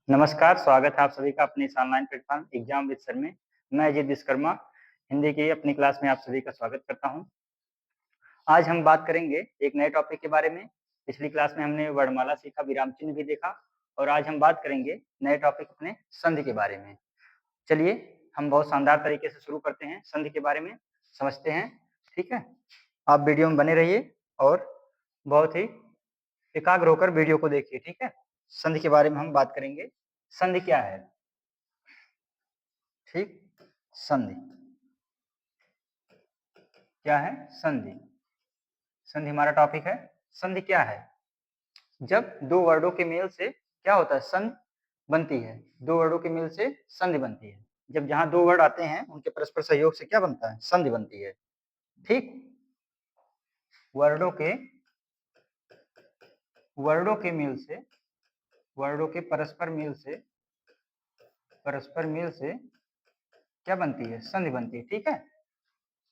नमस्कार, स्वागत है आप सभी का अपने इस online platform exam with sir में। मैं अजय विश्वकर्मा, हिंदी की अपनी क्लास में आप सभी का स्वागत करता हूँ। आज हम बात करेंगे एक नए टॉपिक के बारे में। पिछली क्लास में हमने वर्णमाला सीखा, विराम चिन्ह भी देखा और आज हम बात करेंगे नए टॉपिक अपने संधि के बारे में। चलिए, हम बहुत शानदार तरीके से शुरू करते हैं, संधि के बारे में समझते हैं, ठीक है? आप वीडियो में बने रहिए और बहुत ही एकाग्र होकर वीडियो को देखिए, ठीक है? संधि के बारे में हम बात करेंगे। संधि क्या है? ठीक, संधि क्या है? संधि। संधि हमारा टॉपिक है। संधि क्या है? जब दो वर्डों के मेल से क्या होता है? संधि बनती है। दो वर्डों के मेल से संधि बनती है। जब जहां दो वर्ड आते हैं उनके परस्पर सहयोग से क्या बनता है? संधि बनती है। ठीक, वर्डों के मेल से, वर्डों के परस्पर मेल से क्या बनती है? संधि बनती है। ठीक है,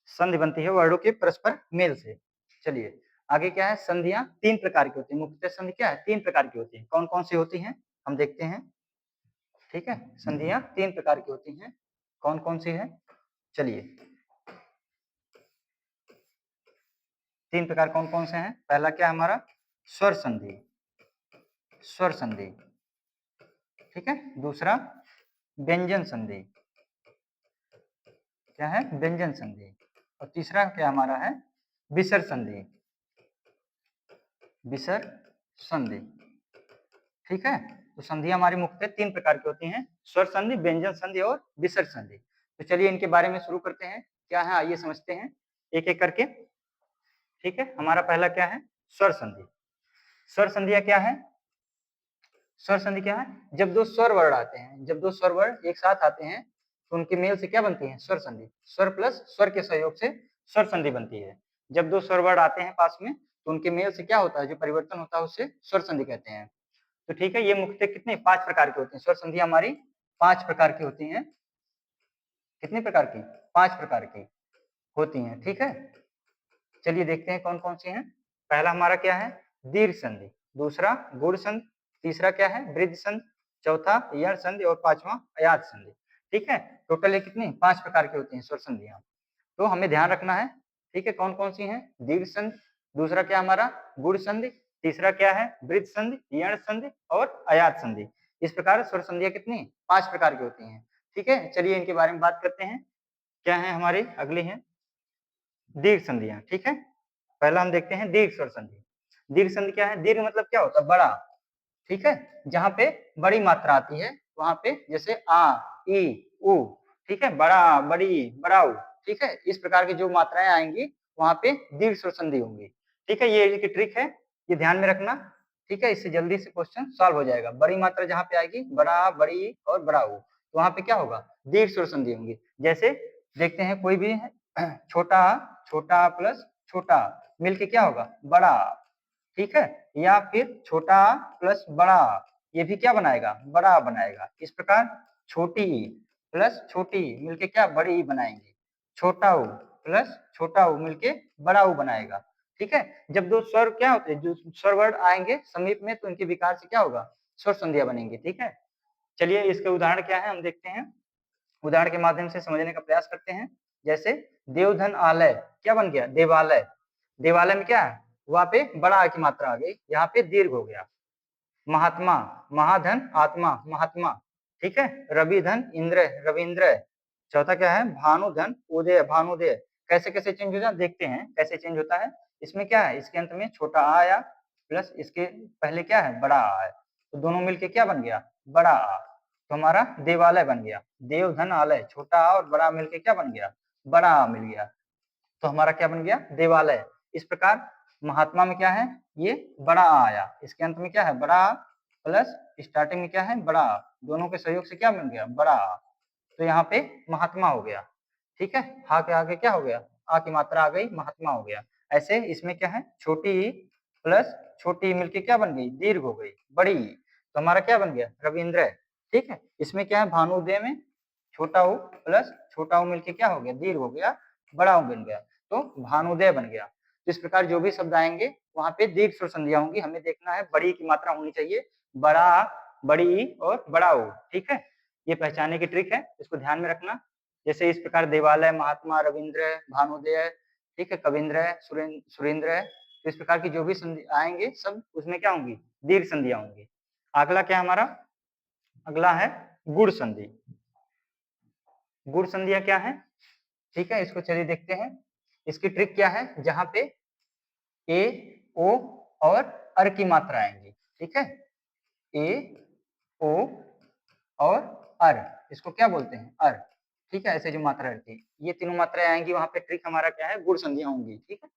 संधि बनती है वर्डों के परस्पर मेल से। चलिए आगे क्या है? संधियां तीन प्रकार की होती है। मुख्यतः संधि क्या है? तीन प्रकार की होती है। कौन कौन सी होती हैं हम देखते हैं। ठीक है, संधियां तीन प्रकार की होती हैं। कौन कौन सी है? चलिए, तीन प्रकार कौन कौन से हैं? पहला क्या है हमारा? स्वर संधि, स्वर संधि। ठीक है, दूसरा व्यंजन संधि, क्या है? व्यंजन संधि। और तीसरा क्या हमारा है? विसर्ग संधि, विसर्ग संधि। ठीक है, तो संधियां हमारी मुख्यतः तीन प्रकार की होती हैं, स्वर संधि, व्यंजन संधि और विसर्ग संधि। तो चलिए इनके बारे में शुरू करते हैं। क्या है आइए समझते हैं एक एक करके। ठीक है, हमारा पहला क्या है? स्वर संधि। स्वर संधियां क्या है? स्वर संधि क्या है? जब दो स्वर वर्ण आते हैं, जब दो स्वर वर्ण एक साथ आते हैं तो उनके मेल से क्या बनती है? स्वर संधि। स्वर प्लस स्वर के सहयोग से स्वर संधि बनती है। जब दो स्वर वर्ण आते हैं पास में तो उनके मेल से क्या होता है? जो परिवर्तन होता है उसे स्वर संधि कहते हैं। तो ठीक है, ये मुख्यतः कितने? 5 प्रकार की होती हैं। स्वर संधियां हमारी 5 प्रकार की होती हैं। कितने प्रकार की? 5 प्रकार की होती हैं। ठीक है, चलिए देखते हैं कौन कौन सी हैं। पहला हमारा क्या है? दीर्घ संधि, दूसरा गुण संधि, तीसरा क्या है? वृद्धि संधि, चौथा यण संधि और पांचवा अयात संधि। ठीक है, टोटल ये कितनी? 5 प्रकार की होती हैं स्वर संधियां। तो हमें ध्यान रखना है। ठीक है, कौन कौन सी हैं? दीर्घ संधि, दूसरा क्या हमारा? गुण संधि, तीसरा क्या है? वृद्धि संधि, यण संधि और अयात संधि। इस प्रकार स्वर संधियां कितनी? 5 प्रकार की होती हैं। ठीक है, चलिए इनके बारे में बात करते हैं। क्या है हमारी? अगली है दीर्घ संधियां। ठीक है, पहला हम देखते हैं दीर्घ स्वर संधि। दीर्घ संधि क्या है? दीर्घ मतलब क्या होता है? बड़ा। ठीक है, जहां पे बड़ी मात्रा आती है वहां पे, जैसे आ, ई, उ। ठीक है, बड़ा, बड़ी, बड़ाऊ। ठीक है, इस प्रकार की जो मात्राएं आएंगी वहां पे दीर्घ स्वर संधि होंगी। ठीक है, ये एक ट्रिक है, ये ध्यान में रखना। ठीक है, इससे जल्दी से क्वेश्चन सॉल्व हो जाएगा। बड़ी मात्रा जहां पे आएगी, बड़ा, बड़ी और बड़ाऊ, तो वहां पे क्या होगा? दीर्घ स्वर संधि होंगी। जैसे देखते हैं कोई भी है, छोटा, छोटा प्लस छोटा मिलके क्या होगा? बड़ा। ठीक है, या फिर छोटा प्लस बड़ा, ये भी क्या बनाएगा? बड़ा बनाएगा। इस प्रकार छोटी प्लस छोटी मिलके क्या? बड़ी बनाएंगे। छोटा ऊ प्लस छोटा ऊ मिलके बड़ा ऊ बनाएगा। ठीक है, जब दो स्वर क्या होते हैं? जो स्वर वर्ड आएंगे समीप में तो इनके विकार से क्या होगा? स्वर संधियां बनेंगी। ठीक है, चलिए इसके उदाहरण क्या है हम देखते हैं। उदाहरण के माध्यम से समझने का प्रयास करते हैं। जैसे देवधन आलय क्या बन गया? देवालय। देवालय में क्या है? वहां पे बड़ा आ की मात्रा आ गई, यहाँ पे दीर्घ हो गया। महात्मा, महाधन आत्मा, महात्मा। ठीक है, रविधन इंद्र, रविंद्र। चौथा क्या है? भानुधन उदय, भानुदय। कैसे कैसे चेंज होता है देखते हैं कैसे चेंज होता है। इसमें क्या है? इसके अंत में छोटा आ आया प्लस इसके पहले क्या है? बड़ा आ है, तो दोनों मिलके क्या बन गया? बड़ा आ। तो हमारा देवालय बन गया। देव धन आलय, छोटा आ और बड़ा मिलके क्या बन गया? बड़ा आ मिल गया। तो हमारा क्या बन गया? देवालय। इस प्रकार महात्मा में क्या है? ये बड़ा आ आया, इसके अंत में क्या है? बड़ा आ प्लस स्टार्टिंग में क्या है? बड़ा आ, दोनों के सहयोग से क्या बन गया? बड़ा आ। तो यहाँ पे महात्मा हो गया। ठीक है, हा के आगे क्या हो गया? आ की मात्रा आ गई, महात्मा हो गया। ऐसे इसमें क्या है? छोटी प्लस छोटी मिलके क्या बन गई? दीर्घ हो गई, बड़ी। तो हमारा क्या बन गया? रविंद्र। ठीक है, इसमें क्या है? भानुदय में छोटा ऊ प्लस छोटा ऊ मिलके क्या हो गया? दीर्घ हो गया, बड़ा ऊ बन गया, तो भानुदय बन गया। तो इस प्रकार जो भी शब्द आएंगे वहां पे दीर्घ स्वर संधियां होंगी। हमें देखना है बड़ी की मात्रा होनी चाहिए, बड़ा बड़ी ई और बड़ा ओ। ठीक है, ये पहचानने की ट्रिक है, इसको ध्यान में रखना। जैसे इस प्रकार देवालय, महात्मा, रविंद्र, भानुदय, ठीक है, कविंद्र, सुरेंद्र, तो इस प्रकार की जो भी संधि आएंगे सब उसमें क्या होंगी, दीर्घ संधियां होंगी। अगला क्या हमारा, अगला है गुण संधि। गुण संधियां क्या है, ठीक है, इसको चलिए देखते हैं। इसकी ट्रिक क्या है, जहां पे ए, ओ और अर की मात्रा आएंगी। ठीक है, ए, ओ और अर, इसको क्या बोलते हैं, अर। ठीक है, ऐसे जो मात्रा रहती है ये तीनों मात्राएं आएंगी, वहां पे ट्रिक हमारा क्या है, गुण संधियां होंगी। ठीक है,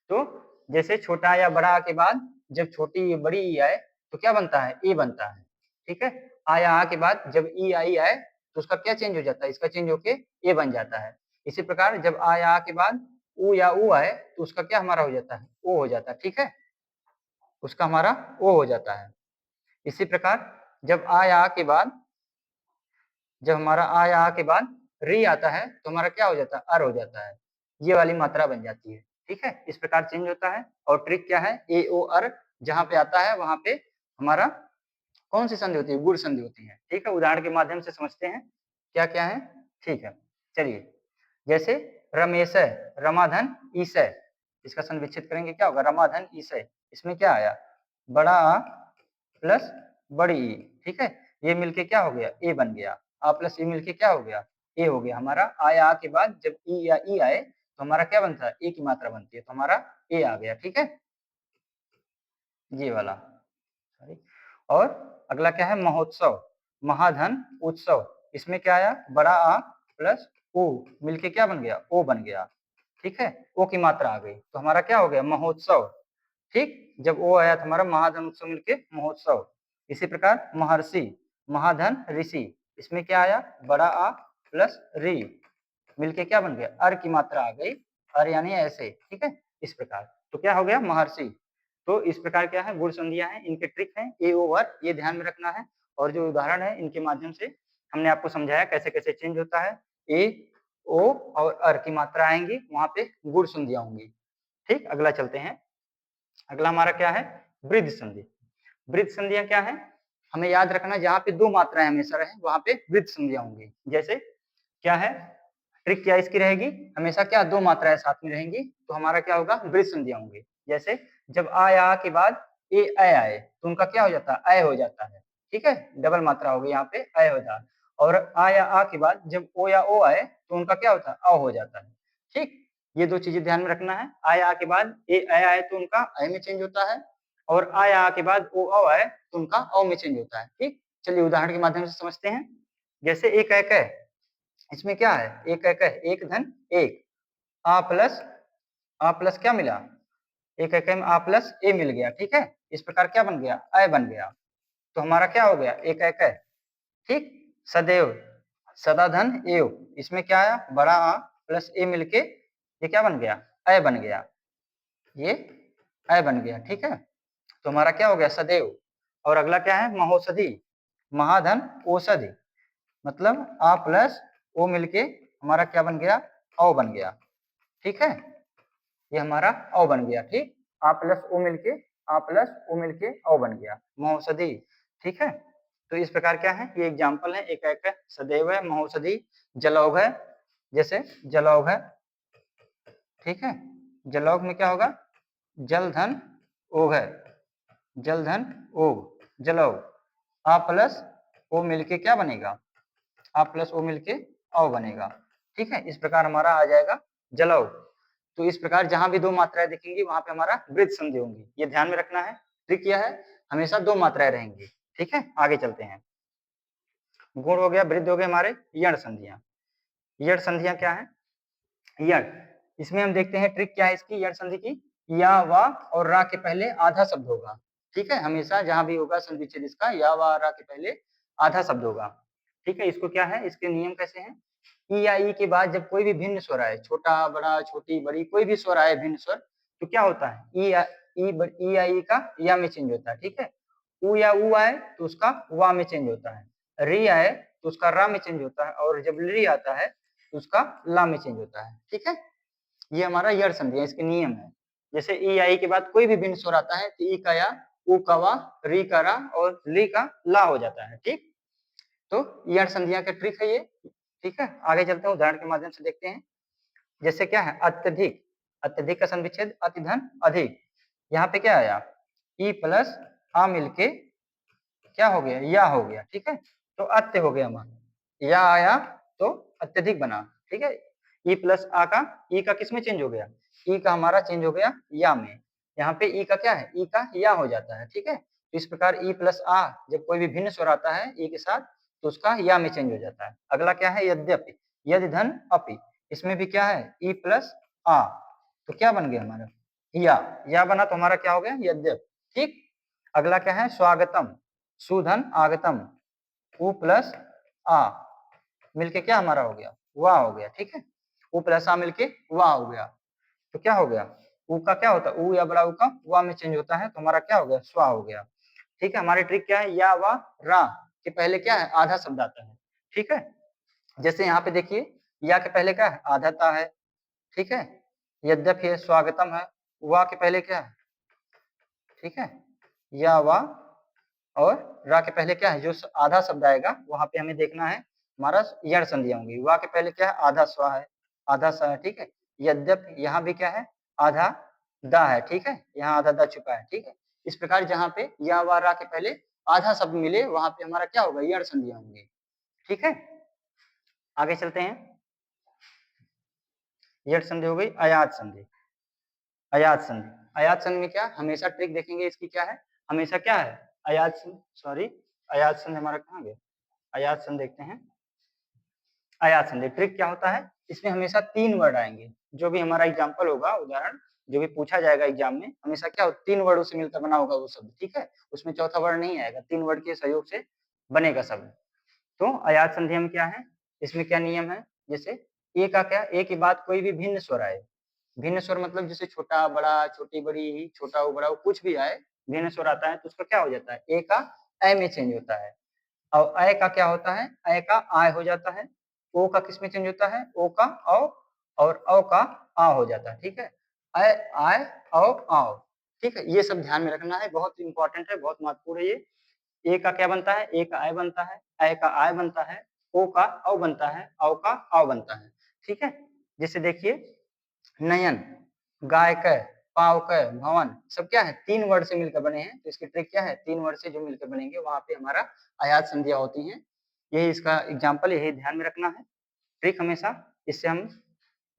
तो जैसे छोटा या बड़ा के बाद जब छोटी बड़ी ई आए तो क्या बनता है, ए बनता है। ठीक है, आ या आ के बाद जब ई आई आए तो उसका क्या चेंज हो जाता है, इसका चेंज होके ए बन जाता है। इसी प्रकार जब आ या आ के बाद ऊ या ऊ आए तो उसका क्या हमारा हो जाता है, ओ हो जाता है। ठीक है, उसका हमारा ओ हो जाता है। इसी प्रकार जब आ या आ के बाद, जब हमारा आ या आ के बाद री आता है तो हमारा क्या हो जाता है, अर हो जाता है। ये वाली मात्रा बन जाती है। ठीक है, इस प्रकार चेंज होता है। और ट्रिक क्या है, ए ओ अर जहां पे आता है वहां पे हमारा कौन सी संधि होती है, गुण संधि होती है। ठीक है, उदाहरण के माध्यम से समझते हैं क्या क्या है। ठीक है, चलिए, जैसे रमेश, रमाधन, ईसय, इसका संविच्छेद करेंगे क्या होगा, रमाधन ईसय। इसमें क्या आया, बड़ा आ प्लस बड़ी ई। ठीक है, ये मिलके क्या हो गया, ए बन गया। आ प्लस ई मिलके क्या हो गया, ए हो गया हमारा। आया आ के बाद जब ई या ई आए तो हमारा क्या बनता है, ए की मात्रा बनती है, तो हमारा ए आ गया। ठीक है, ये वाला, सॉरी। और अगला क्या है, महोत्सव, महाधन उत्सव। इसमें क्या आया, बड़ा आ प्लस ओ मिलके क्या बन गया, ओ बन गया। ठीक है, ओ की मात्रा आ गई तो हमारा क्या हो गया, महोत्सव। ठीक, जब ओ आया तो हमारा महाधन उत्सव मिलके महोत्सव। इसी प्रकार महर्षि, महाधन ऋषि, इसमें क्या आया, बड़ा आ प्लस री मिलके क्या बन गया, अर की मात्रा आ गई, अर यानी ऐसे। ठीक है, इस प्रकार तो क्या हो गया, महर्षि। तो इस प्रकार क्या है, गुण संधियां हैं, इनके ट्रिक हैं, ए ओवर, ये ध्यान में रखना है। और जो उदाहरण है इनके माध्यम से हमने आपको समझाया कैसे कैसे चेंज होता है। ए, ओ और अर की मात्रा आएंगी, वहां पे गुण संधियां होंगी। ठीक, अगला चलते हैं। अगला हमारा क्या है, वृद्ध संधि। वृद्ध संधियां क्या है, हमें याद रखना, जहां पे दो मात्राएं हमेशा रहे वहां पे वृद्ध संधियां होंगी। जैसे क्या है, ट्रिक क्या इसकी रहेगी, हमेशा क्या दो मात्राएं साथ में रहेंगी तो हमारा क्या होगा, वृद्ध संधियां होंगी। जैसे जब आ या आ के बाद ए अय आए तो उनका क्या हो जाता है, अय हो जाता है। ठीक है, डबल मात्रा होगी यहाँ पे, अय हो जाता। और आ या आ के बाद जब ओ या ओ आए तो उनका क्या होता है, अ हो जाता है। ठीक, ये दो चीजें ध्यान में रखना है। आ या आ के बाद ए अय आए तो उनका अय में चेंज होता है, और आ या आ के बाद ओ अ आए तो उनका अ में चेंज होता है। ठीक, चलिए उदाहरण के माध्यम से समझते हैं। जैसे एक एक है, इसमें क्या है, एक एक है, एक धन एक, आ प्लस क्या मिला, एक एक में आ प्लस ए मिल गया। ठीक है, इस प्रकार क्या बन गया, अय बन गया। तो हमारा क्या हो गया, एक एक है। ठीक, सदैव, सदा धन एव, इसमें क्या आया, बड़ा आ प्लस ए मिलके ये क्या बन गया, अय बन गया, ये अय बन गया। ठीक है, तो हमारा क्या हो गया, सदैव। और अगला क्या है, महोषधि, महाधन औषधि, मतलब आ प्लस ओ मिलके हमारा क्या बन गया, औ बन गया। ठीक है, ये हमारा औ बन गया। ठीक, आ प्लस ओ मिलके, आ प्लस ओ मिलके औ बन गया, महोषधि। ठीक है, तो इस प्रकार क्या है, ये एग्जाम्पल है, एक एक है, सदैव है, महोषधि, जलौघ है, जैसे जलौघ है। ठीक है, जलौघ में क्या होगा, जल धन ओघ है, जल धन ओघ, जलौघ। आ प्लस ओ मिलके क्या बनेगा, आ प्लस ओ मिलके औ बनेगा। ठीक है, इस प्रकार हमारा आ जाएगा जलौघ। तो इस प्रकार जहां भी दो मात्राएं दिखेंगी वहां पे हमारा वृद्ध संधि होंगी, ये ध्यान में रखना है। ट्रिक क्या है, हमेशा दो मात्राएं रहेंगी। ठीक है, आगे चलते हैं। गुण हो गया, वृद्ध हो गए हमारे, यण संधियां। यण संधियां क्या है, यण, इसमें हम देखते हैं ट्रिक क्या है इसकी, यण संधि की, या वा और रा के पहले आधा शब्द होगा। ठीक है, हमेशा जहां भी होगा संधि विच्छेद इसका, या वा रा के पहले आधा शब्द होगा। ठीक है, इसको क्या है, इसके नियम कैसे हैं, ई या ई के बाद जब कोई भी भिन्न स्वर आए, छोटा बड़ा छोटी बड़ी कोई भी स्वर आए भिन्न स्वर, तो क्या होता है, ई या ई का या में चेंज होता है। ठीक है, उ या उ आए तो उसका वा में चेंज होता है, री आए तो उसका रा में चेंज होता है, और जब ली आता है तो उसका ला में चेंज होता है। ठीक है, ये हमारा यण संधि है, इसके नियम है। जैसे ई या ई के बाद कोई भी भिन्न स्वर आता है तो ई का या उ का वा, री का रा और ली का ला हो जाता है। ठीक, तो ये संधियां का ट्रिक है ये। ठीक है, आगे चलते हैं, उदाहरण के माध्यम से देखते हैं। जैसे क्या है, अत्यधिक, अत्यधिक का संधि विच्छेद अति धन अधिक। यहाँ पे क्या आया, ई प्लस आ मिलके क्या हो गया, या हो गया। ठीक है, तो अत्य हो गया हमारा, या आया तो अत्यधिक बना। ठीक है, ई प्लस आ का, ई का किस में चेंज हो गया, ई का हमारा चेंज हो गया या में। यहाँ पे ई का क्या है, ई का या हो जाता है। ठीक है, तो इस प्रकार ई प्लस आ जब कोई भी भिन्न स्वर आता है ई के साथ तो उसका या में चेंज हो जाता है। अगला क्या है, यद्यपि, यदि धन अपि, इसमें भी क्या है, ई प्लस आ, तो क्या बन गया हमारा, या बना तो हमारा क्या हो गया, यद्यप। ठीक, अगला क्या है, स्वागतम, सुधन आगतम, उ प्लस आ मिलके क्या हमारा हो गया, वाह हो गया। ठीक है, उ प्लस आ मिलके वाह हो गया, तो क्या हो गया, उ का क्या होता है, उ या बड़ा उ का वाह में चेंज होता है, तो हमारा क्या हो गया, स्वा हो गया। ठीक है, हमारी ट्रिक क्या है, या वा रा के पहले क्या है, आधा शब्द आता है। ठीक है, जैसे यहाँ पे देखिए, या के पहले क्या है, आधाता है। ठीक है, यद्यपि है, स्वागतम है, वा के पहले क्या है, ठीक है, या वा, और रा के पहले क्या है, जो आधा शब्द आएगा वहां पे हमें देखना है हमारा यण संधियां होंगी। वा के पहले क्या है, आधा स्वा है, आधा सा है। ठीक है, यद्यप यहाँ भी क्या है, आधा दा है। ठीक है, यहाँ आधा दा छुपा है। ठीक है, इस प्रकार जहाँ पे या वा रा के पहले आधा शब्द मिले वहां पे हमारा क्या होगा, यण संधियां होंगी। ठीक है, आगे चलते हैं। यण संधि हो गई, अयात संधि। अयात संधि, अयात संधि में क्या, हमेशा ट्रिक देखेंगे इसकी क्या है, हमेशा क्या है, अयात सॉरी, अयात संधि हमारा कहाँ गया, अयात संधि देखते हैं। अयात संधि ट्रिक क्या होता है, इसमें हमेशा 3 वर्ड आएंगे। जो भी हमारा एग्जांपल होगा, उदाहरण जो भी पूछा जाएगा एग्जाम में, हमेशा क्या हो, 3 वर्डों से मिलकर बना होगा वो शब्द। ठीक है, उसमें चौथा वर्ड नहीं आएगा, 3 वर्ड के सहयोग से बनेगा शब्द। तो अयात संधि में क्या है, इसमें क्या नियम है, जैसे ए का क्या, ए के बाद कोई भी भिन्न स्वर आए, भिन्न स्वर मतलब जैसे छोटा बड़ा, छोटी बड़ी, छोटा बड़ा, कुछ भी आए, भिन्न स्वर आता है तो उसका क्या हो जाता है, ए का ए में चेंज होता है। और अय का क्या होता है, अय का आय हो जाता है। ओ का किस में चेंज होता है, ओ का औ, और औ का आ हो जाता है। ठीक है, अय आय औ आओ। ठीक है, ये सब ध्यान में रखना है, बहुत इंपॉर्टेंट है, बहुत महत्वपूर्ण है ये। ए का क्या बनता है, ए का आय बनता है, अय का आय बनता है, ओ का औ बनता है, औ का आओ बनता है। ठीक है, जैसे देखिए, नयन, गायक, पावक, भवन, सब क्या है, 3 वर्ड से मिलकर बने हैं। तो इसकी ट्रिक क्या है, 3 वर्ड से जो मिलकर बनेंगे वहां पे हमारा अयात संधियां होती हैं। यही इसका एग्जाम्पल, यही ध्यान में रखना है ट्रिक हमेशा, इससे हम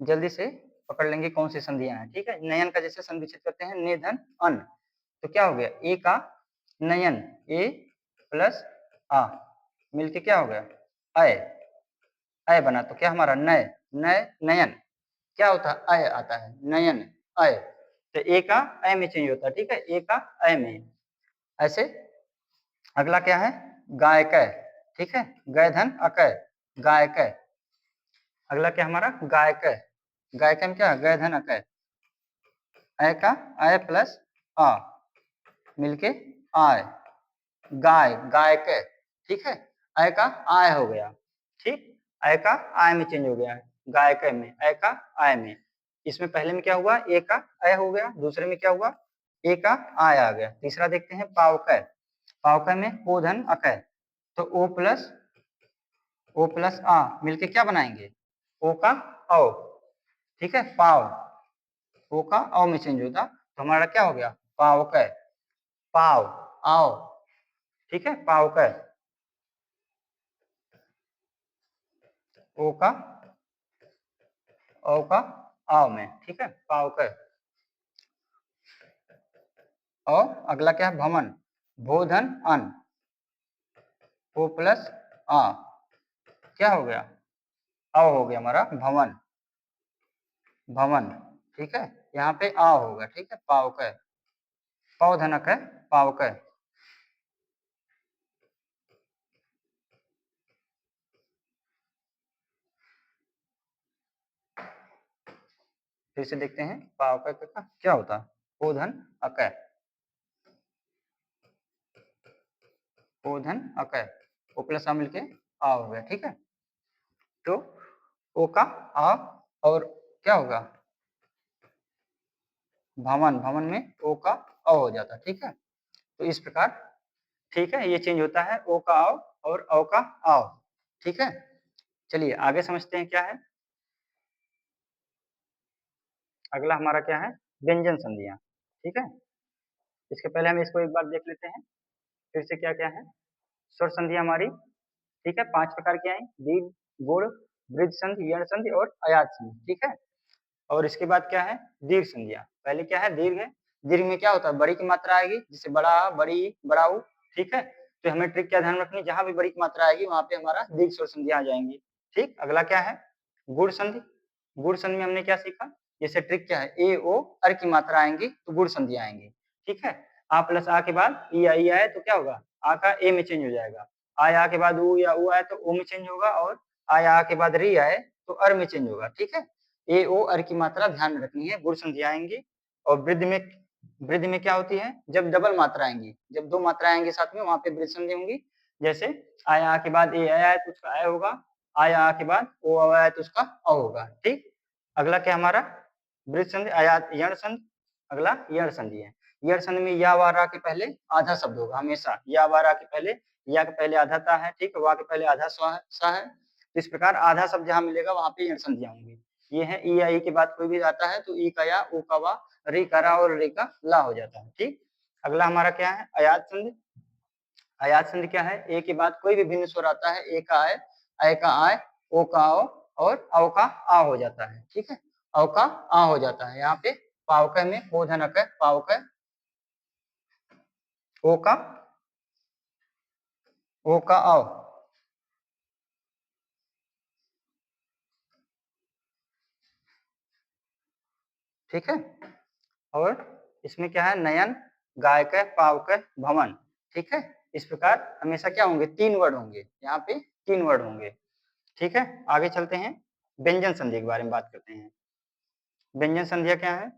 जल्दी से पकड़ लेंगे कौन सी संधियां हैं। ठीक है, नयन का जैसे संधि विच्छेद करते हैं, ने धन अन, तो क्या हो गया, ए का नयन, ए प्लस आ मिलके क्या हो गया, अय, अय बना, तो क्या हमारा नय, नय नयन, क्या होता है, अय आता है, नयन अय, तो ए का अय में चेंज होता है। ठीक है, ए का अय में। ऐसे अगला क्या है, गायक, ठीक है, गय धन अकय, गायक। अगला क्या हमारा, गायक, गायक में क्या, गय धन अकय, अय का अय प्लस आ मिलके आय, गाय, गायक। ठीक है, अय का आय हो गया। ठीक, अय का आय में चेंज हो गया है, गायक में, अय का आय में। इसमें पहले में क्या हुआ, ए का अय हो गया, दूसरे में क्या हुआ, ए का आय आ गया। तीसरा देखते हैं, पावकय, पावकय में ओ धन अकय, तो ओ प्लस आ मिलके क्या बनाएंगे, ओ का औ। ठीक है, पाव, ओ का औ में चेंज होता तो हमारा क्या हो गया, पावकय, पाव, आओ। ठीक है, पावकय, ओ का औ का आओ में। ठीक है, पावकय। और अगला क्या है, भवन, भोधन अन, ओ प्लस आ, क्या हो गया, आओ हो गया हमारा भवन, भवन। ठीक है, यहाँ पे आ होगा। ठीक है, पावकय, पौधनक है, पावकय। फिर से देखते हैं, पावकय का क्या होता है, पौधन अकय, पौधन अकय, ओ प्लस आ मिलके आ हो गया। ठीक है, तो ओ का आ, और क्या होगा, भवन, भवन में ओ का अ हो जाता। ठीक है, तो इस प्रकार, ठीक है, ये चेंज होता है ओ का आओ और औ का आओ, ठीक है। चलिए आगे समझते हैं क्या है। अगला हमारा क्या है, व्यंजन संधियां, ठीक है। इसके पहले हम इसको एक बार देख लेते हैं फिर से क्या क्या है। स्वर संधियां हमारी, ठीक है, 5 प्रकार की आई, दीर्घ, गुण, वृद्ध संधि, यण संधि और अयात संधि, ठीक है। और इसके बाद क्या है, दीर्घ संधियां। पहले क्या है, दीर्घ है। दीर्घ में क्या होता है, बड़ी की मात्रा आएगी, जैसे बड़ा, बड़ी, बड़ाऊ, ठीक है। तो हमें ट्रिक क्या ध्यान रखनी, जहां भी बड़ी की मात्रा आएगी वहां पे हमारा दीर्घ स्वर संधियां आ जाएंगी, ठीक। अगला क्या है, गुण संधि। गुण संधि में हमने क्या सीखा, जैसे ट्रिक क्या है, ए ओ अर की मात्रा आएंगी तो गुण संधियां आएंगी, ठीक है। आ प्लस आ के बाद ई आए तो क्या होगा, आ का ए में चेंज हो जाएगा। आ के बाद ऊ या ऊ आए तो ओ में चेंज होगा, और आ के बाद री आए तो अर में चेंज होगा, ठीक है। ए ओ अर की मात्रा ध्यान में रखनी है, गुण संधि आएंगी। और वृद्धि में क्या होती है, जब डबल मात्रा आएंगी, जब 2 मात्रा आएंगी साथ में, वहां पे वृद्धि संधि होंगी। जैसे आया के बाद ए आया है तो उसका आय होगा, आया के बाद ओ आया है तो उसका अ होगा, ठीक। अगला क्या हमारा, वृद्धि संधि, आयात यण संधि। अगला यण संधि है। यण संधि में या वारा के पहले आधा शब्द होगा हमेशा, या वारा के पहले, या के पहले आधा ता है, ठीक, वा के पहले आधा सा है। तो इस प्रकार आधा शब्द जहां मिलेगा वहां पे यण संधियां होंगी। ये है ई आई के बाद कोई भी आता है तो ई का या, ऊ का वा, री का रा और रे का ला हो जाता है, ठीक। अगला हमारा क्या है, अयात संधि। अयात संधि क्या है, ए के बाद कोई भी भिन्न स्वर आता है, ए का ऐ का आय, ओ का ओ और औ का आ हो जाता है, ठीक है। औ का आ हो जाता है, यहाँ पे पावक में ओ धनक है, पावक, ओ का, ओ का आओ, ठीक है। और इसमें क्या है, नयन, गायक, पावक, भवन, ठीक है। इस प्रकार हमेशा क्या होंगे, 3 वर्ड होंगे, यहाँ पे 3 वर्ड होंगे, ठीक है। आगे चलते हैं, व्यंजन संधि के बारे में बात करते हैं। व्यंजन संधियां क्या है,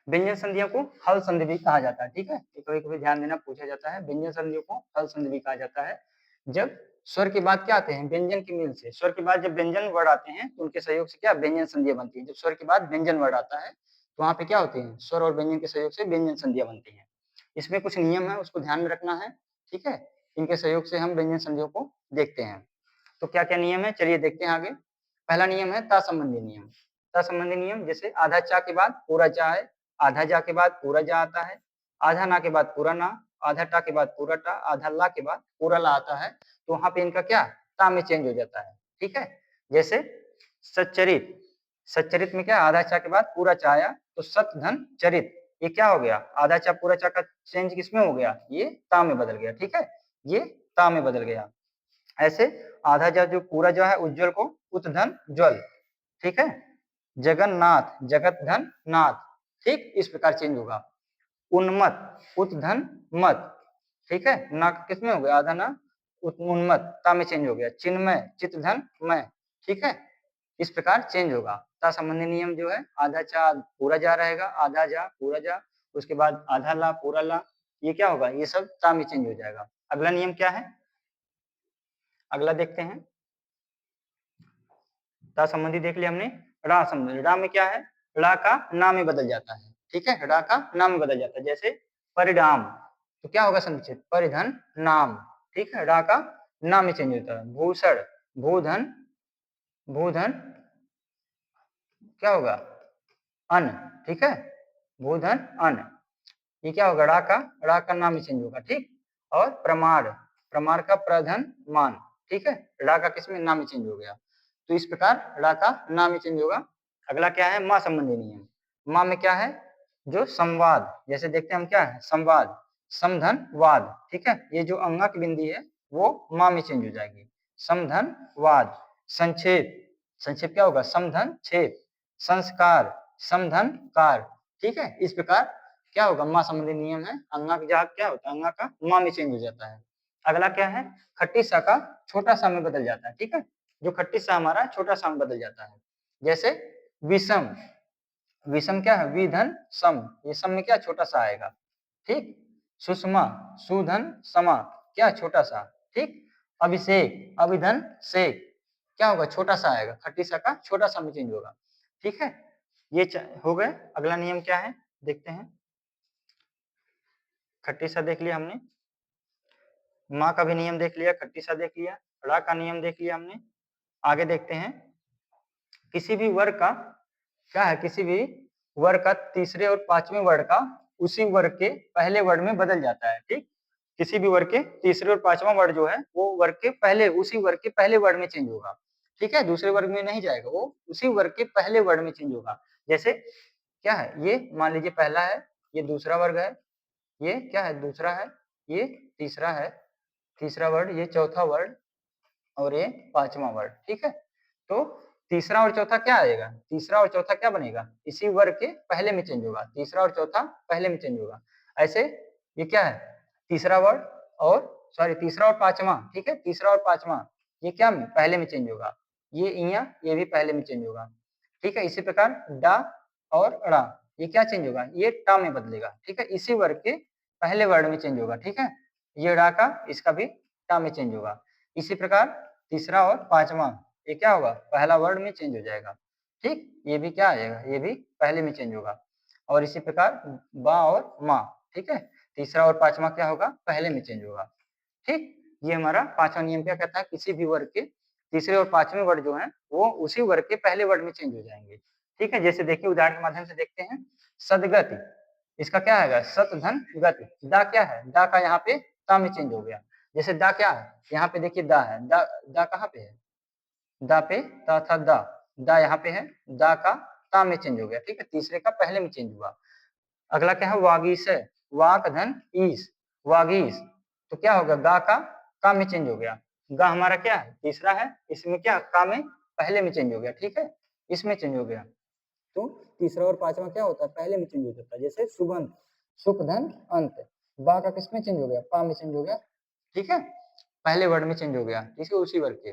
व्यंजन संधियों को हल संधि भी कहा जाता है, ठीक है। कभी कभी ध्यान देना, पूछा जाता है, व्यंजन संधियों को हल संधि भी कहा जाता है। जब स्वर के बाद क्या आते हैं, व्यंजन के मिल से, स्वर के बाद जब व्यंजन वर्ड आते हैं तो उनके सहयोग से क्या व्यंजन संधियां बनती है। जब स्वर के बाद व्यंजन वर्ड आता है तो वहां पे क्या होते हैं, स्वर और व्यंजन के सहयोग से व्यंजन संधियां बनती है। इसमें कुछ नियम है, उसको ध्यान में रखना है, ठीक है। इनके सहयोग से हम व्यंजन संधियों को देखते हैं। तो क्या क्या नियम है, चलिए देखते हैं आगे। पहला नियम है ता संबंधी नियम। ता संबंधी नियम, जैसे आधा चा के बाद पूरा चा है, आधा जा के बाद पूरा जा आता है, आधा ना के बाद पूरा ना, आधा टा के बाद पूरा टा, आधा ला के बाद पूरा ला आता है। तो वहां पे इनका क्या, ता में चेंज हो जाता है, ठीक है। जैसे सच्चरित, सच्चरित में क्या, आधा चा के बाद पूरा चा आया तो सत धन चरित, ये क्या हो गया, आधा चा पूरा चा का चेंज किसमें हो गया, ये ता में बदल गया, ठीक है, ये ता में बदल गया। ऐसे आधा जा जो पूरा जो है उज्जवल को उत धन ज्वल, ठीक है। जगन्नाथ, जगत धन नाथ, ठीक, इस प्रकार चेंज होगा। उन्मत, उत धन मत, ठीक है, ना किसमें हो गया, आधा ना, उन्मत ता में चेंज हो गया। चिन्मय, चित धन मैं, ठीक है, इस प्रकार चेंज होगा। ता संबंधी नियम जो है, आधा चा पूरा जा रहेगा, आधा जा पूरा जा, उसके बाद आधा ला पूरा ला, ये क्या होगा, ये सब ता में चेंज हो जाएगा। अगला नियम क्या है, अगला देखते हैं। ता संबंधी देख लिया हमने। रा संबंधी, रा में क्या है, रा का नाम में बदल जाता है, ठीक है, रा का नाम में बदल जाता है। जैसे परिणाम, तो क्या होगा संक्षिप्त, परिधन नाम, ठीक है, रा का नाम में चेंज होता है। भूषण, भूधन, भूधन क्या होगा, अन, ठीक है, भूधन अन, ये क्या होगा, रा का नाम में चेंज होगा, ठीक। और प्रमाण, प्रमाण का प्रधन मान, ठीक है, रा का किसमें नाम में चेंज हो गया। तो इस प्रकार रा का नाम में चेंज होगा। अगला क्या है, माँ संबंधी नियम। माँ में क्या है, जो संवाद, जैसे देखते हैं हम क्या है, संवाद, समधन वाद, ठीक है, ये जो अंगा की बिंदी है वो माँ में चेंज हो जाएगी। समधन वाद, संक्षेप, संक्षेप क्या होगा, समधन छेप, संस्कार, समधन कार, ठीक है। इस प्रकार क्या होगा, माँ संबंधी नियम है, अंगा का जहाँ क्या होता है, अंगा का माँ में चेंज हो जाता है। अगला क्या है, खट्टी सा का छोटा सा में बदल जाता है, ठीक है, जो खट्टी सा हमारा छोटा सा में बदल जाता है। जैसे विषम, विषम क्या है, विधन सम, ये सम में क्या छोटा सा आएगा, ठीक। सुषमा, सुधन समा, क्या छोटा सा, ठीक। अभिषेक, अभिधन शेख, क्या होगा, छोटा सा आएगा, खट्टी सा का छोटा सा में चेंज होगा, ठीक है। ये हो गए। अगला नियम क्या है, देखते हैं। खट्टी सा देख लिया हमने, माँ का भी नियम देख लिया, खट्टी सा देख लिया, ड़ा का नियम देख लिया हमने। आगे देखते हैं, किसी भी वर्ग का क्या है, किसी भी वर्ग का तीसरे और पांचवें वर्ड का उसी वर्ग के पहले वर्ड में बदल जाता है। ठीक, किसी भी वर्ग के तीसरे और पांचवा वर्ड जो है वो वर्ग के पहले, उसी वर्ग के पहले वर्ड में चेंज होगा। ठीक है, दूसरे वर्ग में नहीं जाएगा, वो उसी वर्ग के पहले वर्ड में चेंज होगा। जैसे क्या है, ये मान लीजिए पहला है, ये दूसरा वर्ग है, ये क्या है, दूसरा है, ये तीसरा है, तीसरा वर्ड, ये चौथा वर्ड और ये पांचवा वर्ड। ठीक है, तो तीसरा और चौथा क्या आएगा, तीसरा और चौथा क्या बनेगा, इसी वर्ग के पहले में चेंज होगा, तीसरा और चौथा पहले में चेंज होगा। ऐसे ये क्या है, तीसरा वर्ड और सॉरी तीसरा और पांचवा, ठीक है, तीसरा और पांचवा ये क्या पहले में चेंज होगा, ये इया ये भी पहले में चेंज होगा। ठीक है, इसी प्रकार डा और अड़ा ये क्या चेंज होगा, ये टा में बदलेगा। ठीक है, इसी वर्ग के पहले वर्ड में चेंज होगा। ठीक है, ये ड़ा का इसका भी टा में चेंज होगा। इसी प्रकार तीसरा और पांचवा ये क्या होगा, पहला वर्ड में चेंज हो जाएगा। ठीक, ये भी क्या आ जाएगा, ये भी पहले में चेंज होगा। और इसी प्रकार बा और माँ, ठीक है, तीसरा और पांचवा क्या होगा, पहले में चेंज होगा। ठीक, ये हमारा पांचवा नियम क्या कहता है, किसी भी वर्ग के तीसरे और पांचवें वर्ड जो है वो उसी वर्ग के पहले वर्ड में चेंज हो जाएंगे। ठीक है, जैसे देखिए उदाहरण के माध्यम से देखते हैं, सदगति, इसका क्या आएगा, सत धन गति, दा क्या है, दा का यहाँ पे ता में चेंज हो गया। जैसे दा क्या है, यहाँ पे देखिए दा है, दा दा कहाँ पे है, दा पे ता था दा, दा यहाँ पे है, दा का ता में चेंज हो गया। ठीक है, तीसरे का पहले में चेंज हुआ। अगला क्या है, वागीश है, वाक धन ईस, वागीश, तो क्या होगा, गा का में चेंज हो गया। गा हमारा क्या है, तीसरा है, इसमें क्या का में पहले में चेंज हो गया। ठीक है, इसमें चेंज हो गया, तो तीसरा और पांचवा क्या होता है, पहले में चेंज हो जाता है। जैसे सुगंध, सुख धन अंत, बा का किस में चेंज हो गया, पा में चेंज हो गया। ठीक है, पहले वर्ड में चेंज हो गया, ठीक है, उसी वर्ड के।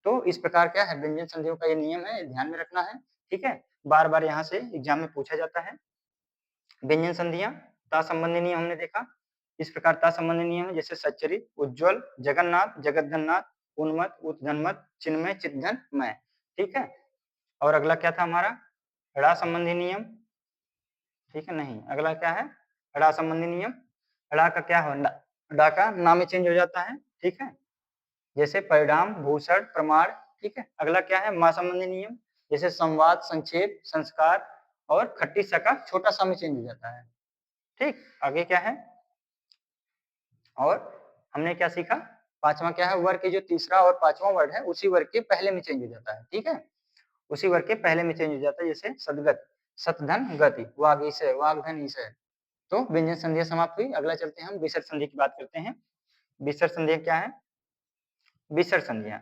तो इस प्रकार क्या है, व्यंजन संधियों का ये नियम है, ध्यान में रखना है। ठीक है, बार बार यहाँ से एग्जाम में पूछा जाता है। व्यंजन संधियां, ता संबंधी नियम हमने देखा, इस प्रकार ता संबंधी नियम है, जैसे सच्चरित, उज्ज्वल, जगन्नाथ, जगतधननाथ, उन्मत, उत्धनमत, चिन्मय, चिद्धन मय। ठीक है, और अगला क्या था हमारा, ड़ा संबंधी नियम। ठीक है, नहीं, अगला क्या है, ड़ा संबंधी नियम, ड़ा का क्या हो, ड़ा का नाम में चेंज हो जाता है। ठीक है, जैसे परिणाम, भूषण, प्रमाण। ठीक है, अगला क्या है, मा संबंधी नियम, जैसे संवाद, संक्षेप, संस्कार और खट्टी सा का छोटा सा में चेंज हो जाता है। ठीक, आगे क्या है, और हमने क्या सीखा, पांचवा क्या है, वर्ग के जो तीसरा और पांचवा वर्ड है उसी वर्ग के पहले में चेंज हो जाता है। ठीक है, उसी वर्ग के पहले में चेंज हो जाता है, जैसे सदगत, सतधन गति, वागीश, वागधन ईश। तो व्यंजन संधियां समाप्त हुई। अगला चलते हैं हम विसर्ग संधि की बात करते हैं। विसर्ग संधियां क्या है, विसर्ग संधियां,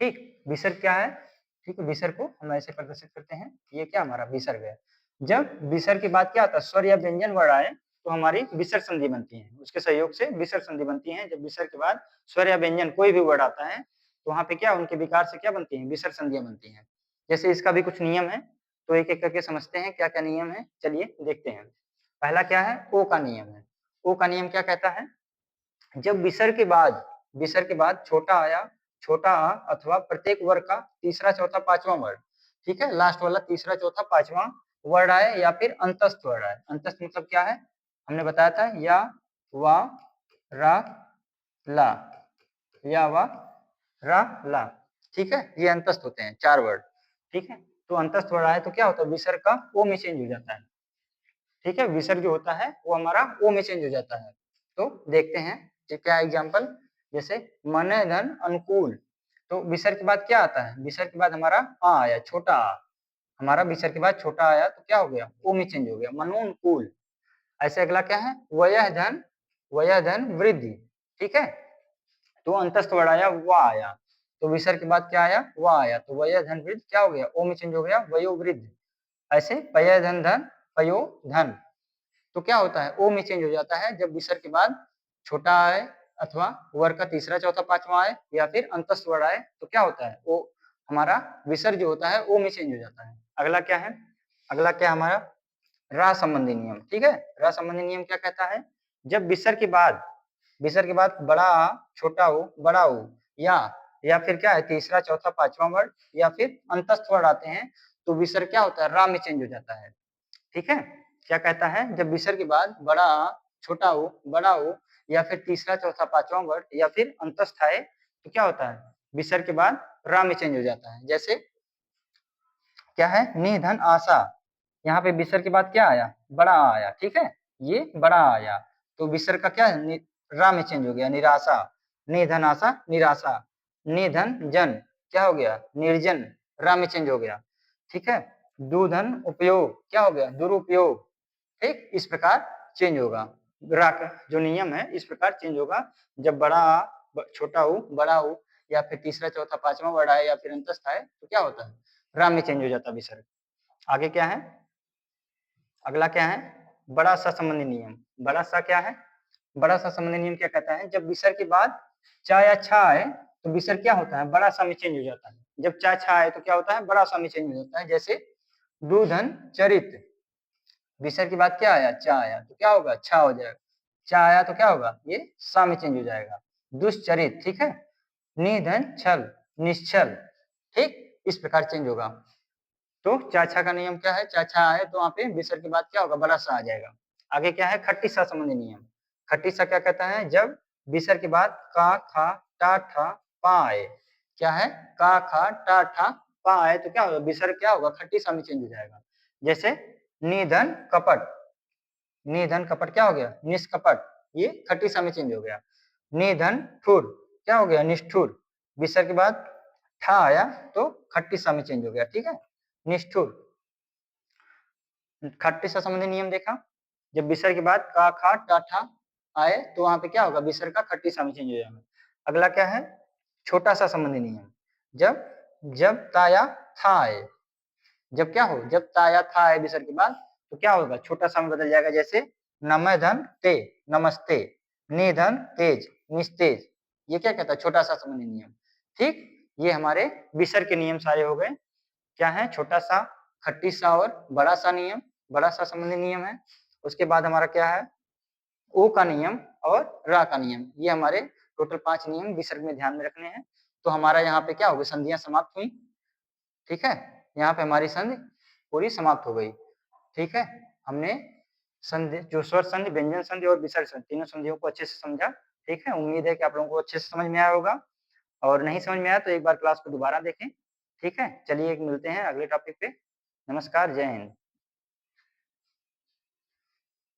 ठीक, विसर्ग क्या है, ठीक है, विसर्ग को हम ऐसे प्रदर्शित करते हैं, ये क्या हमारा विसर्ग है। जब विसर्ग के बाद क्या आता है, स्वर या व्यंजन वर्ण आए तो हमारी विसर्ग संधि बनती है, उसके सहयोग से विसर्ग संधि बनती है। जब विसर्ग के बाद स्वर या व्यंजन कोई भी वर्ड आता है तो वहां पे क्या, उनके विकार से क्या बनती है, विसर्ग संधियां बनती हैं। जैसे इसका भी कुछ नियम है, तो एक एक करके समझते हैं क्या क्या नियम है, चलिए देखते हैं। पहला क्या है, ओ का नियम है। ओ का नियम क्या कहता है, जब विसर्ग के बाद छोटा आया, छोटा आ अथवा प्रत्येक वर्ग का तीसरा चौथा पांचवा वर्ड, ठीक है, लास्ट वाला तीसरा चौथा पांचवा वर्ड आए या फिर अंतस्थ वर्ड आए। अंतस्थ मतलब क्या है, हमने बताया था, या वा रा ला, या वा रा ला। ठीक है, ये अंतस्थ होते हैं चार वर्ड। ठीक है, तो अंतस्थ वर्ड आए तो क्या होता है, विसर्ग का ओ में चेंज हो जाता है। ठीक है, विसर्ग जो होता है वो हमारा ओ में चेंज हो जाता है। तो देखते हैं कि क्या एग्जांपल, जैसे मन धन अनुकूल, तो विसर्ग के बाद क्या आता है, विसर्ग के बाद हमारा आ आया, छोटा आ, हमारा विसर्ग के बाद छोटा आया तो क्या हो गया, ओ में चेंज हो गया, मनोनुकूल। ऐसे अगला क्या है, वयः धन वृद्धि। ठीक है, तो अंतस्थ वर्ण आया, वा आया, तो विसर्ग के बाद क्या आया, वा आया, तो वयः धन वृद्धि क्या हो गया, ओ में चेंज हो गया, वयो वृद्धि। ऐसे पय धन धन, पयो धन, तो क्या होता है, ओ में चेंज हो जाता है जब विसर्ग के बाद छोटा आए अथवा वर्ग का तीसरा चौथा पांचवा आए या फिर अंतस्थ वर्ण आए तो क्या होता है, ओ हमारा विसर्ग जो होता है ओ में चेंज हो जाता है। अगला क्या है, अगला क्या हमारा, रा संबंधी नियम। ठीक है, रा संबंधी नियम क्या कहता है, जब विसर्ग के बाद बड़ा आ, छोटा ओ, बड़ा ऊ, या फिर क्या है, तीसरा चौथा पांचवा वर्ड या फिर अंतस्थ वर्ड आते हैं तो विसर्ग क्या होता है, रा में चेंज हो जाता है। ठीक है, क्या कहता है, जब विसर्ग के बाद बड़ा आ, छोटा ऊ, बड़ा ऊ, या फिर तीसरा चौथा पांचवा वर्ड, या फिर अंतस्थ आए तो क्या होता है, विसर्ग के बाद रा में चेंज हो जाता है। जैसे क्या है, निधन आशा, यहाँ पे विसर्ग के बाद क्या आया, बड़ा आया, ठीक है, ये बड़ा आया, तो विसर्ग का क्या है, रा में चेंज हो गया, निराशा, निधन आशा निराशा, निधन जन क्या हो गया, निर्जन, रा में चेंज हो गया, ठीक है। दुधन उपयोग क्या हो गया, दुरुपयोग, ठीक, इस प्रकार चेंज होगा, रा का जो नियम है इस प्रकार चेंज होगा। जब बड़ा आ, छोटा ऊ, बड़ा ऊ, या फिर तीसरा चौथा पांचवा वर्ड आए या फिर अंतस्थ आए तो क्या होता है, रा में चेंज हो जाता है विसर्ग। आगे क्या है, अगला क्या है, बड़ा सा संबंधी नियम। बड़ा सा क्या है, बड़ा सा संबंधी नियम क्या कहता है, जब विसर्ग के बाद चा या छा आए तो विसर्ग क्या होता है, बड़ा सा में चेंज हो जाता है। जब चा छा आए तो क्या होता है, बड़ा सा में चेंज हो जाता है। जैसे दूधन चरित, विसर्ग के बाद क्या आया, चा आया तो क्या होगा, छा हो जाएगा, चा आया तो क्या होगा, ये सा में चेंज हो जाएगा, दुष्चरित, ठीक है। निधन छल, निश्चल, ठीक, इस प्रकार चेंज होगा। तो चाचा का नियम क्या है, चाचा आए तो वहां पे विसर्ग के बाद क्या होगा, बड़ा सा आ जाएगा। आगे क्या है, खट्टी सा संबंधी नियम। खट्टी सा क्या कहता है, जब विसर्ग के बाद का खा टा ठा पा आए, क्या है, का खा टा ठा पा आए तो क्या होगा, विसर्ग क्या होगा, खट्टी सा में चेंज हो जाएगा। जैसे निधन कपट, निधन कपट क्या हो गया, निष्कपट, ये खट्टी सा में चेंज हो गया। निधन ठुर क्या हो गया, निष्ठुर, विसर्ग के बाद ठा आया तो खट्टी सा में चेंज हो गया, ठीक है, निष्ठुर। खट्टी सा संबंधी नियम देखा, जब विसर्ग के बाद का खा टा ठा आए तो वहां पे क्या होगा, विसर्ग का खट्टी सा में चेंज हो जाएगा। अगला क्या है, छोटा सा संबंधी नियम। जब जब ताया था आए, जब क्या हो, जब ताया था आए विसर्ग के बाद तो क्या होगा, छोटा सा में बदल जाएगा। जैसे नमधन ते नमस्ते, निधन तेज निस्तेज, ये क्या कहता है, छोटा सा संबंधी नियम, ठीक। ये हमारे विसर्ग के नियम सारे हो गए। क्या है, छोटा सा, खट्टी सा और बड़ा सा नियम, बड़ा सा संबंधी नियम है। उसके बाद हमारा क्या है, ओ का नियम और रा का नियम, ये हमारे टोटल 5 नियम विसर्ग में ध्यान में रखने हैं। तो हमारा यहाँ पे क्या हो गया, संधियां समाप्त हुई, ठीक है, यहाँ पे हमारी संधि पूरी समाप्त हो गई, ठीक है। हमने संधि, जो स्वर संधि, व्यंजन संधि और विसर्ग संधि, तीनों संधियों को अच्छे से समझा, ठीक है। उम्मीद है कि आप लोगों को अच्छे से समझ में आया होगा, और नहीं समझ में आया तो एक बार क्लास को दोबारा देखें, ठीक है। चलिए मिलते हैं अगले टॉपिक पे। नमस्कार, जय हिंद।